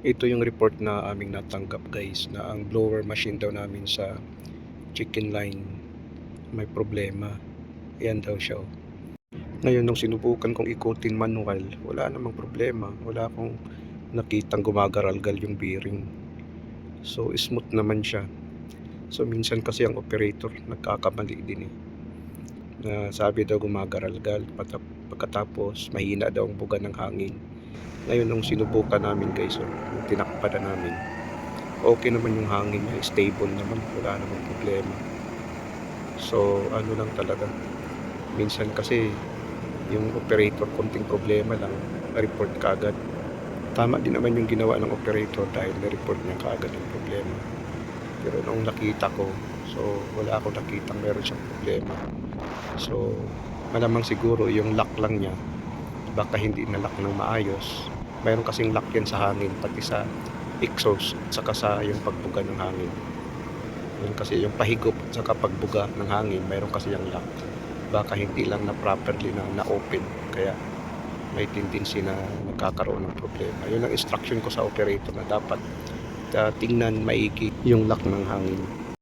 Ito yung report na aming natanggap guys, na ang blower machine daw namin sa chicken line may problema. Ayan daw siya. Ngayon nung sinubukan kong ikutin manual, wala namang problema. Wala akong nakitang gumagaralgal yung bearing. So smooth naman siya. So minsan kasi ang operator nagkakamali din eh. Na sabi daw gumagaralgal, pagkatapos mahina daw ang buga ng hangin. Ngayon nung sinubukan namin guys, yung tinakpan na namin, okay naman yung hangin niya, stable naman, wala namang problema. So ano lang talaga, minsan kasi yung operator konting problema lang, report kaagad. Tama din naman yung ginawa ng operator dahil na-report niya kaagad yung problema. Pero nung nakita ko, so wala akong nakitang meron siyang problema. So malamang siguro yung lock lang niya, baka hindi na lock ng maayos. Mayroon kasing lock yan sa hangin, pati sa exhaust at saka sa yung pagbuga ng hangin. Yun kasi yung pahigop at saka pagbuga ng hangin, mayroon kasi yung lock. Baka hindi lang na properly na open, kaya may tendency na nagkakaroon ng problema. Yun ang instruction ko sa operator na dapat tingnan maigi yung lock ng hangin.